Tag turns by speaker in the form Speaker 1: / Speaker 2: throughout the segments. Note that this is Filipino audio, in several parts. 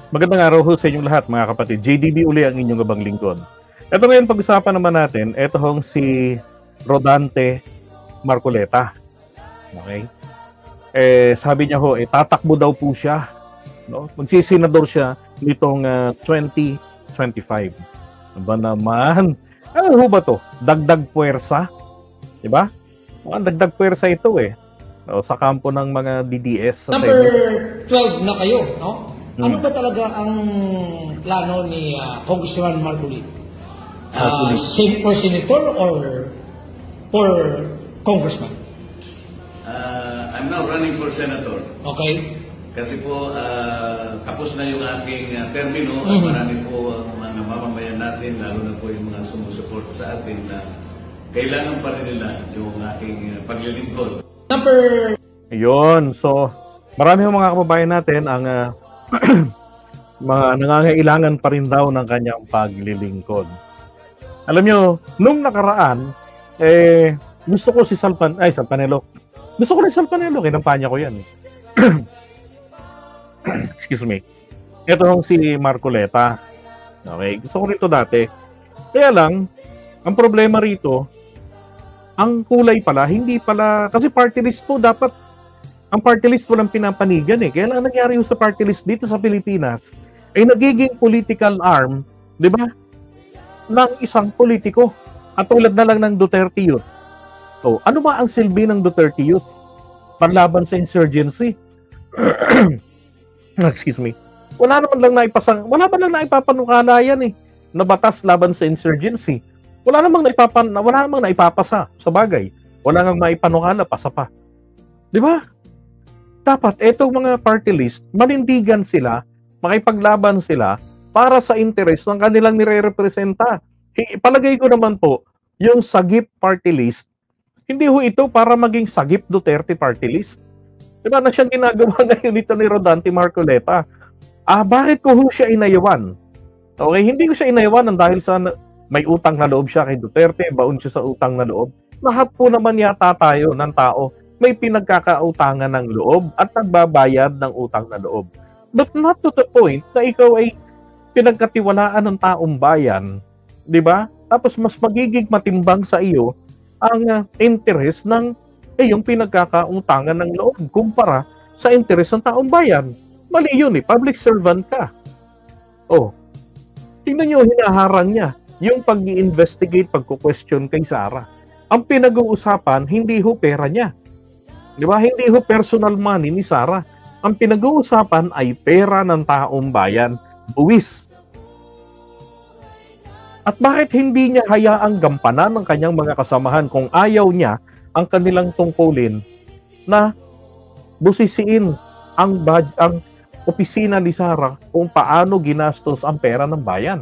Speaker 1: Magandang araw ho sa inyong lahat, mga kapatid. JDB uli ang inyong abang lingkod. Ito ngayon, pag-usapan naman natin, ito hong si Rodante Marcoleta. Okay? Sabi niya ho, tatakbo daw po siya. No? Magsisenador siya nitong 2025. Aba naman, ano ho ba to? Dagdag puwersa? Diba? Dagdag puwersa ito sa kampo ng mga DDS.
Speaker 2: Number 12 na kayo, no? Ano ba talaga ang plano ni Congressman Marcoleta? For senator or for congressman?
Speaker 3: I'm now running for senator.
Speaker 2: Okay.
Speaker 3: Kasi po, tapos na yung aking termino at marami po ang mga mamamayan natin, lalo na po yung mga sumusuporta sa atin na kailangan pa rin nila yung aking paglilingkod.
Speaker 2: Number...
Speaker 1: Yun. So, marami mga kababayan natin ang mga nangangailangan pa rin daw ng kanyang paglilingkod. Alam nyo, nung nakaraan, gusto ko si Salpanelo. Gusto ko rin Salpanelo, kinampanya ko yan. Excuse me. Ito hong si Marcoleta. Okay, gusto ko rito dati. Kaya lang, ang problema rito, ang kulay pala, hindi pala, kasi party list po dapat, ang party list walang pinapanigan Kaya lang nangyari yung sa party list dito sa Pilipinas, ay nagiging political arm, di ba, ng isang politiko. At tulad na lang ng Duterte Youth. So, ano ba ang silbi ng Duterte Youth? Panlaban sa insurgency. Excuse me. Wala naman lang naipapanukala yan na batas laban sa insurgency. Wala namang naipapasa sa bagay. Wala nang maipanukala, pasa pa. Di ba? Dapat etong mga party list, manindigan sila, makipaglaban sila para sa interes ng kanilang nire-representa. Palagay ko naman po, yung Sagip party list, hindi ho ito para maging Sagip Duterte party list. Diba na siyang ginagawa ngayon nito ni Rodante Marcoleta? Bakit ko ho siya inayawan? Okay, hindi ko siya inayawan dahil sa may utang na loob siya kay Duterte, baon siya sa utang na loob. Lahat po naman yata tayo ng tao may pinagkakautangan ng loob at nagbabayad ng utang na loob. But not to the point na ikaw ay pinagkatiwalaan ng taong bayan, di ba? Tapos mas magiging matimbang sa iyo ang interest ng yung pinagkakautangan ng loob kumpara sa interest ng taong bayan. Mali yun public servant ka. Tingnan nyo, hinaharang niya yung pag-i-investigate, pagko-question kay Sara. Ang pinag-uusapan, hindi ho pera niya. Di ba? Hindi ho personal money ni Sara. Ang pinag-uusapan ay pera ng taong bayan, buwis. At bakit hindi niya hayaang gampanan ng kanyang mga kasamahan kung ayaw niya ang kanilang tungkulin na busisiin ang opisina ni Sara kung paano ginastos ang pera ng bayan?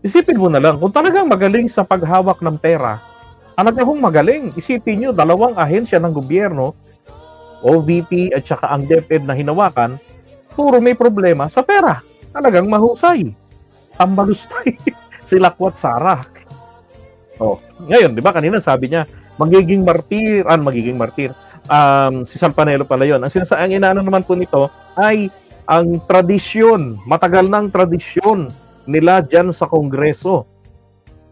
Speaker 1: Isipin mo na lang, kung talagang magaling sa paghawak ng pera, talagang magaling. Isipin nyo, 2 ahensya ng gobyerno, OVP at saka ang DepEd na hinawakan, puro may problema sa pera. Talagang mahusay. Tambalustay. Sila Kwat Sara. Ngayon, di ba kanina sabi niya, magiging martir. Si Salpanelo pala yun. Ang inaano naman po nito ay ang tradisyon, matagal ng tradisyon nila dyan sa Kongreso.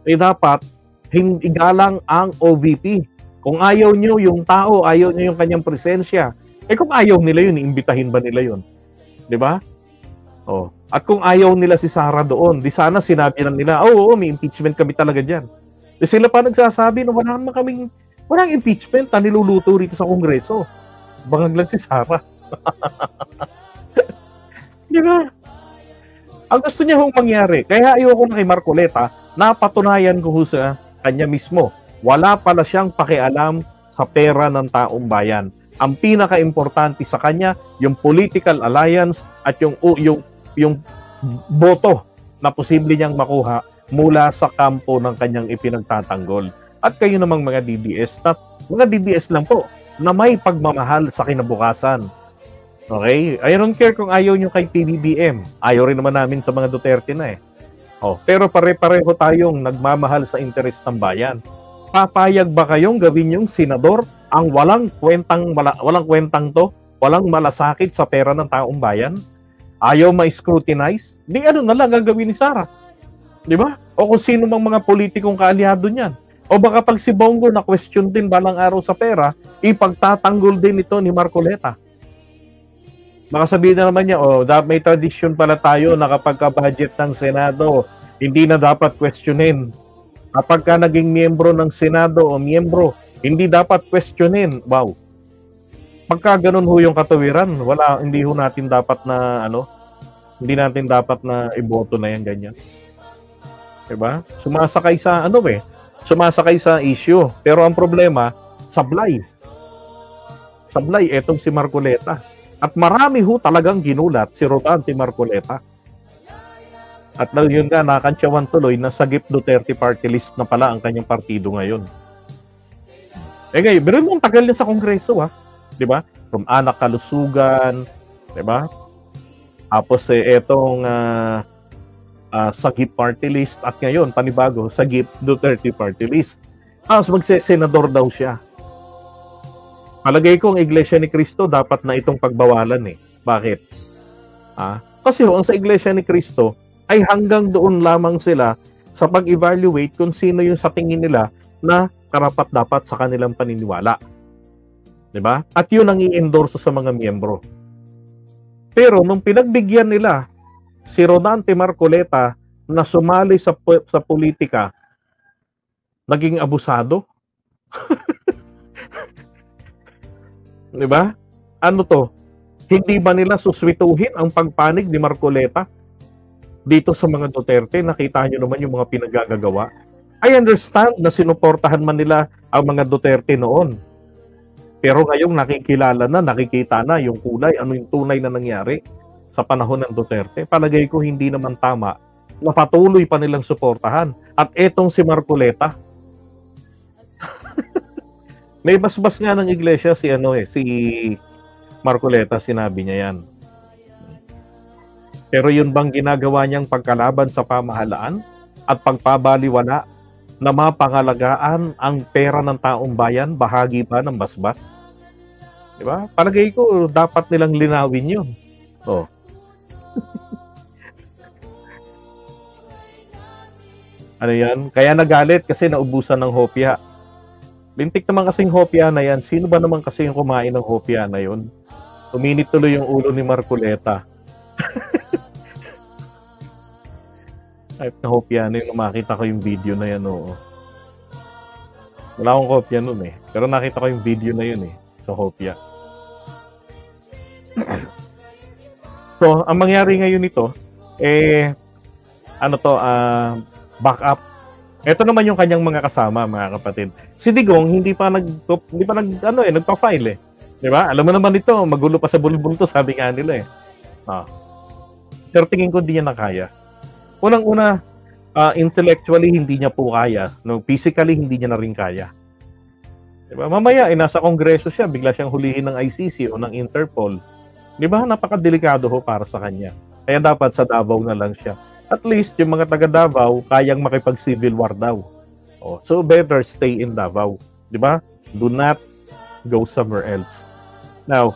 Speaker 1: Dapat igalang ang OVP. Kung ayaw nyo yung tao, ayaw nyo yung kanyang presensya, kung ayaw nila yun, iimbitahin ba nila yun? Di ba? At kung ayaw nila si Sara doon, di sana sinabi na nila, may impeachment kami talaga dyan. Sila pa nagsasabi na walang impeachment na niluluto rito sa Kongreso. Bangag lang si Sara. Di ba? Ang gusto niya hong mangyari, kaya ayoko na kay Marcoleta, napatunayan ko sa kanya mismo. Wala pala siyang pakialam sa pera ng taong bayan. Ang pinaka-importante sa kanya, yung political alliance at yung boto na posible niyang makuha mula sa kampo ng kanyang ipinagtatanggol. At kayo namang mga DDS lang po na may pagmamahal sa kinabukasan. Okay? I don't care kung ayaw nyo kay PBBM. Ayaw rin naman namin sa mga Duterte na pero pare-pareho tayong nagmamahal sa interes ng bayan. Papayag ba kayong gawin yung senador ang walang kwentang to, walang malasakit sa pera ng taong bayan? Ayaw ma-scrutinize? Di ano na lang gagawin ni Sara? Di ba? O kung sino mang mga politikong kaalyado niyan. O baka pag si Bongo na question din balang araw sa pera, ipagtatanggol din ito ni Marcoleta. Baka sabihin na naman niya, may tradisyon pala tayo na kapag ka-budget ng Senado, hindi na dapat questionin. Kapag ka naging miyembro ng Senado o miyembro, hindi dapat questionin. Wow. Pagka ganun ho yung katawiran, hindi ho natin dapat na, hindi natin dapat na iboto na yan, ganyan. Diba? Sumasakay sa issue. Pero ang problema, sablay. Sablay, etong si Marcoleta. At marami ho talagang ginulat si Rodante Marcoleta. At yun nga, nakakantsawan tuloy na Sagip Duterte party list na pala ang kanyang partido ngayon. Ngayon, pero ang tagal niya sa Kongreso, di ba? From Anak Kalusugan, di ba? Tapos etong Sagip party list at ngayon, panibago, Sagip Duterte party list. Tapos magse-senador daw siya. Palagay ko ang Iglesia ni Cristo dapat na itong pagbawalan eh. Bakit? Kasi ang sa Iglesia ni Cristo ay hanggang doon lamang sila sa pag-evaluate kung sino yung sa tingin nila na karapat-dapat sa kanilang paniniwala. Diba? At yun ang i-endorse sa mga miyembro. Pero nung pinagbigyan nila si Rodante Marcoleta na sumali sa politika, naging abusado. Diba? Ano to? Hindi ba nila suswituhin ang pagpanig ni Marcoleta dito sa mga Duterte? Nakita nyo naman yung mga pinagagagawa. I understand na sinuportahan man nila ang mga Duterte noon. Pero ngayong nakikilala na, nakikita na yung kulay, ano yung tunay na nangyari sa panahon ng Duterte. Palagay ko hindi naman tama na patuloy pa nilang suportahan. At etong si Marcoleta, may basbas nga ng iglesia si Marcoleta, sinabi niya yan. Pero yun bang ginagawa niyang pagkalaban sa pamahalaan at pagpabaliwala na mapangalagaan ang pera ng taong bayan, bahagi pa ng basbas? Diba? Palagay ko dapat nilang linawin yun. Ano yan? Kaya nagalit kasi naubusan ng hopya. Lintik naman kasing hopya na yan. Sino ba naman kasi yung kumain ng hopya na yun? Uminit tuloy yung ulo ni Marcoleta. Type na hopya na yun. Makita ko yung video na yan. Wala akong hopya nun eh. Pero nakita ko yung video na yun eh. Sa hopya. So, ang mangyari ngayon nito, back up. Ito naman yung kanyang mga kasama, mga kapatid. Si Digong hindi pa nagpa-file eh. 'Di ba? Alam mo naman ito, magulo pa sa bulbul to, sabi nga nila eh. Pero tingin ko hindi niya nakaya. Unang-una, intellectually hindi niya po kaya, no, physically hindi niya na rin kaya. 'Di ba? Mamaya nasa kongreso siya, bigla siyang hulihin ng ICC o ng Interpol. 'Di ba? Napakadelikado ho para sa kanya. Kaya dapat sa Davao na lang siya. At least, yung mga taga Davao, kayang makipag-civil war daw. So, better stay in Davao. Di ba? Do not go somewhere else. Now,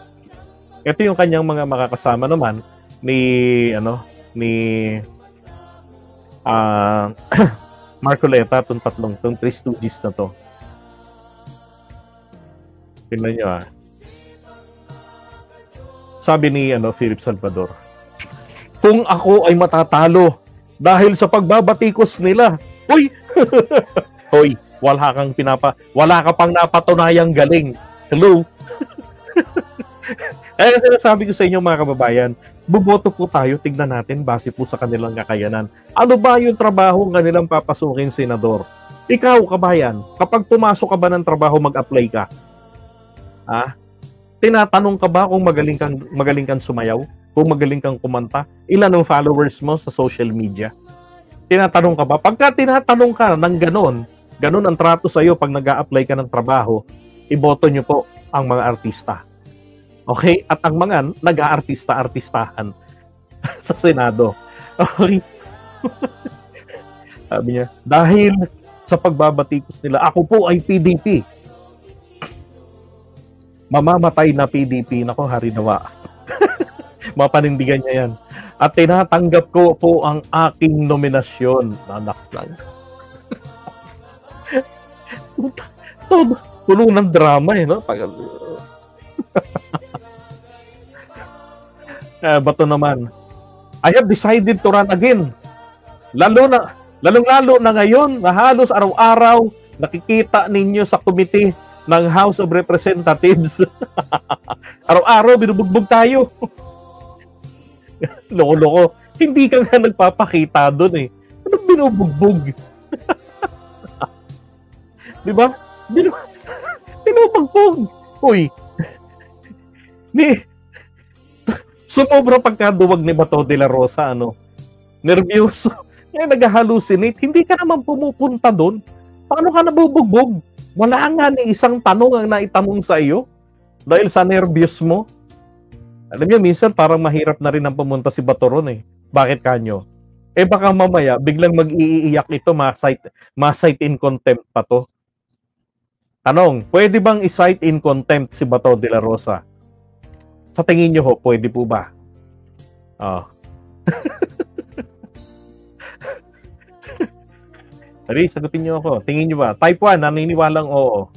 Speaker 1: ito yung kanyang mga makakasama naman ni Marcoleta, itong Three Stooges na to. Tingnan nyo Sabi ni Philip Salvador, kung ako ay matatalo dahil sa pagbabatikos nila. Hoy! Hoy, wala ka pang napatunayang galing. Hello? Kaya sinasabi ko sa inyo mga kababayan, buboto po tayo, tignan natin base po sa kanilang kakayanan. Ano ba yung trabaho ng kanilang papasukin senador? Ikaw, kabayan, kapag pumasok ka ba ng trabaho, mag-apply ka? Tinatanong ka ba kung magaling kang sumayaw? Kung magaling kang kumanta? Ilan ang followers mo sa social media? Tinatanong ka ba? Pagka tinatanong ka ng ganon ang trato sa'yo pag nag-a-apply ka ng trabaho, iboto nyo po ang mga artista. Okay? At ang mga nag-a-artista-artistahan sa Senado. Okay? Sabi niya, dahil sa pagbabatikos nila, ako po ay PDP. Mamamatay na PDP. Nako, harinawa. Mapanindigan niya yan. At tinatanggap ko po ang aking nominasyon. Naks lang. Puno ng drama no? Bato naman. I have decided to run again. Lalong-lalo na ngayon na halos araw-araw nakikita ninyo sa committee ng House of Representatives. Araw-araw binubugbog tayo. Loko-loko. Hindi ka nga nagpapakita doon eh. Anong binubugbog? Di ba? Binubugbog. Uy. Sumobra pagkaduwag ni Bato de la Rosa, nervyoso. Nag-hallucinate. Hindi ka naman pumupunta doon. Paano ka nabubugbog? Wala nga ni isang tanong ang naitanong sa iyo dahil sa nervyos mo. Alam niyo, minsan parang mahirap na rin ang pumunta si Bato ron eh. Bakit kanyo? Baka mamaya, biglang mag-iiyak ito, ma-cite in contempt pa to. Tanong, pwede bang i-cite in contempt si Bato de la Rosa? Sa tingin niyo ho, pwede po ba? Sorry, sagutin niyo ako. Tingin niyo ba? Type 1, naniniwalang oo.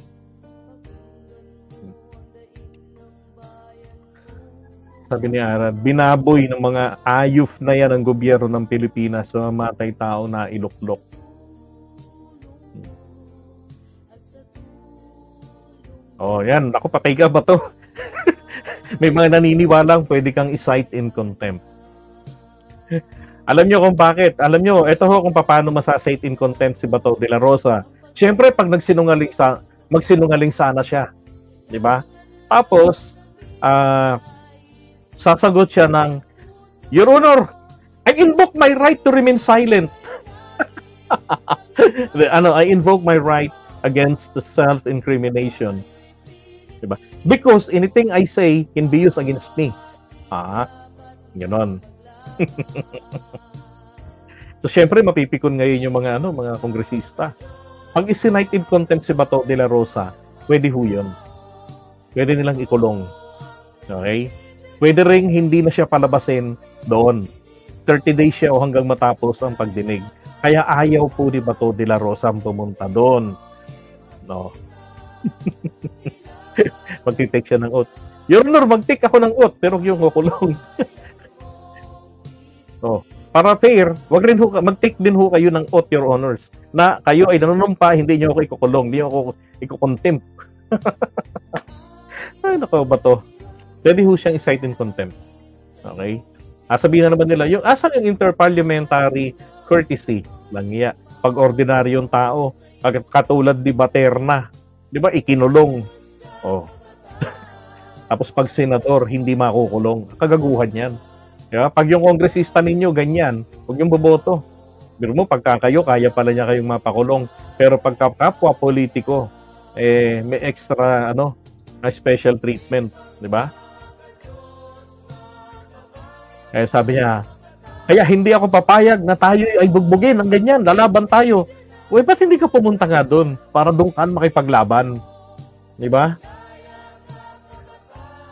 Speaker 1: Sabi ni Ara, binaboy ng mga ayuf na yan ang gobyerno ng Pilipinas sa mamatay tao na iluklok. Yan. Ako, patay ka ba to? May mga naniniwalang pwede kang i-cite in contempt. Alam nyo kung bakit? Alam nyo, ito ho kung paano masasite in contempt si Bato de la Rosa. Siyempre, pag magsinungaling sana siya. Diba? Tapos, sasagot siya ng, Your Honor, I invoke my right to remain silent. I invoke my right against the self-incrimination. Diba? Because anything I say can be used against me. Ganon. So, syempre, mapipikon ngayon yung mga kongresista. Pag isinite in contempt si Bato de la Rosa, pwede ho yun. Pwede nilang ikulong. Okay? Pwede ring hindi na siya palabasin doon. 30 days siya o hanggang matapos ang pagdinig. Kaya ayaw po ni Bato de la Rosa pumunta doon. No. Magtitake siya ng oath. Your Honor, mag-take ako ng oath, pero yung kukulong. Para fair, wag rin ho, mag-take din ho kayo ng oath, Your Honors, na kayo ay nanunumpa, hindi niyo ako ikukulong, hindi niyo ako ikukontempt. Ay, nako ba to? Pwede ho siyang i-cite in contempt. Okay? Sabihin na naman nila, asan yung interparliamentary courtesy? Langya. Pag ordinaryong tao, katulad ni Baterna, di ba, ikinulong. Tapos pag senador, hindi makukulong. Kagaguhan yan. Diba? Pag yung kongresista ninyo, ganyan, huwag yung boboto. Pero mo, pagka kayo, kaya pala niya kayong mapakulong. Pero pagka kapwa politiko, may extra, special treatment. Diba? Kaya sabi niya, kaya hindi ako papayag na tayo ay bugbugin ng ganyan, lalaban tayo. Uy, ba't hindi ka pumunta nga doon para doon ka makipaglaban? Diba?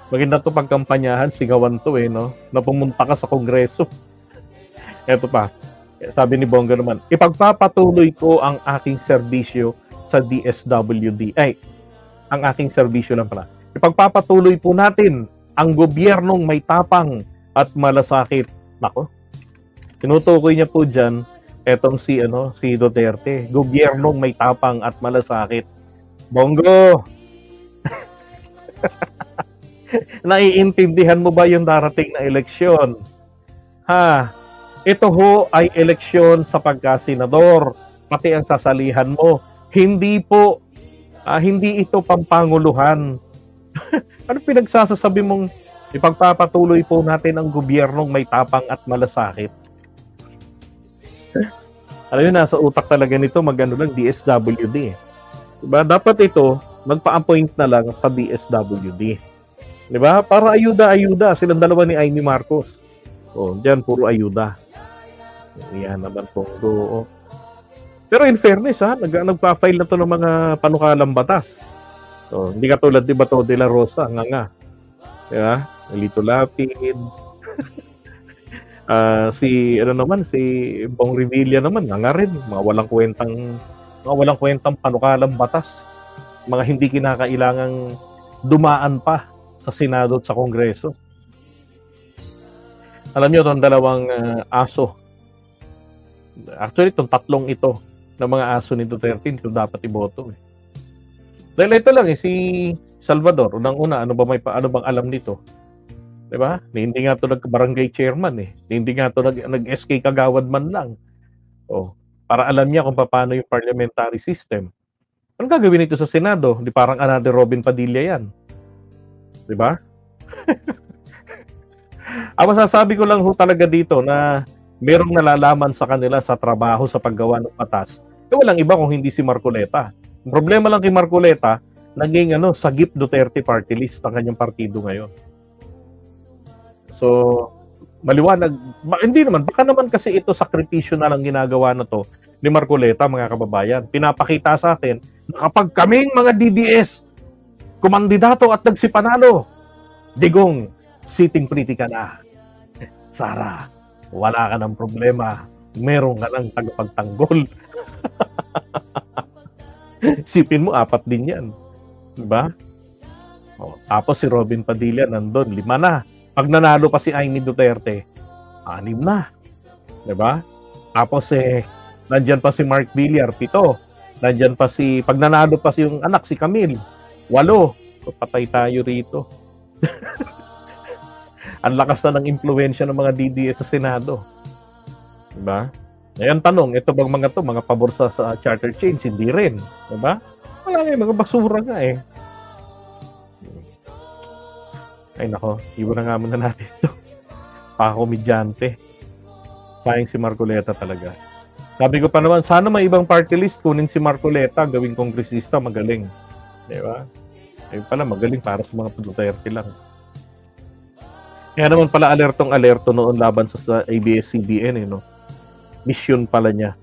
Speaker 1: Maganda to pagkampanyahan, sigawan to na pumunta ka sa kongreso. Eto pa, sabi ni Bongo naman, ipagpapatuloy ko ang aking serbisyo sa DSWD. Ang aking serbisyo lang pala. Ipagpapatuloy po natin ang gobyernong may tapang at malasakit. Nako, tinutukoy niya po dyan, etong si Duterte, gobyernong may tapang at malasakit. Bongo! Naiintindihan mo ba yung darating na eleksyon? Ito ho ay eleksyon sa pagkasenador, pati ang sasalihan mo. Hindi po, hindi ito pampanguluhan. Ano pinagsasasabi mong ipagpapatuloy po natin ang gobyernong may tapang at malasakit? Alam nyo, nasa utak talaga nito lang DSWD. Diba? Dapat ito, magpa-appoint na lang sa DSWD. Diba? Para ayuda. Silang dalawa ni Amy Marcos. Diyan, puro ayuda. Yan naman po. Pero in fairness, nagpa-file na to ng mga panukalang batas. Hindi katulad ni Bato de la Rosa, nga. Diba? Lito Lapid. Si Bong Revilla naman, nga rin, mga walang kwentang panukalang batas, mga hindi kinakailangang dumaan pa sa Senado at sa Kongreso. Alam niyo, itong dalawang aso, actually, itong tatlong ito, na mga aso ni Duterte, ito dapat iboto. Dahil ito lang, si Salvador, unang-una, ano bang alam nito? Diba? Hindi nga ito nag-barangay chairman Hindi nga ito nag-SK kagawad man lang. Para alam niya kung paano yung parliamentary system. Anong gagawin ito sa Senado? Di parang another Robin Padilla yan. Diba? Ang masasabi ko lang talaga dito na merong nalalaman sa kanila sa trabaho sa paggawa ng batas. Walang iba kung hindi si Marcoleta. Ang problema lang kay Marcoleta, naging sagip Duterte party list ang kanyang partido ngayon. So, maliwanag. Hindi naman. Baka naman kasi ito sakripisyo na lang ginagawa na to ni Marcoleta, mga kababayan. Pinapakita sa atin na kapag kaming mga DDS, kumandidato at nagsipanalo, digong, sitting pretty ka na. Sara, wala ka ng problema. Meron ka ng tagapagtanggol. Sipin mo, 4 din yan. Diba? Tapos si Robin Padilla nandun, 5 na. Pag nanalo pa si Amy Duterte, 6 na. Diba? Tapos nandyan pa si Mark Villar, 7. Nandyan pa pag nanalo pa yung anak, si Camille, 8. So, patay tayo rito. Ang lakas na ng impluwensya ng mga DDS sa Senado. Diba? Ngayon tanong, ito bang mga mga pabor sa charter change? Hindi rin. Diba? Wala nga, mga basura nga Ay nako, iwan na nga muna natin ito. Pakakomedyante. Sayang si Marcoleta talaga. Sabi ko pa naman, sana may ibang party list, kunin si Marcoleta, gawing kongresista, magaling. Diba? Ayun pala, magaling para sa mga Duterte lang. Kaya naman pala alerto noon laban sa ABS-CBN. Mission pala niya.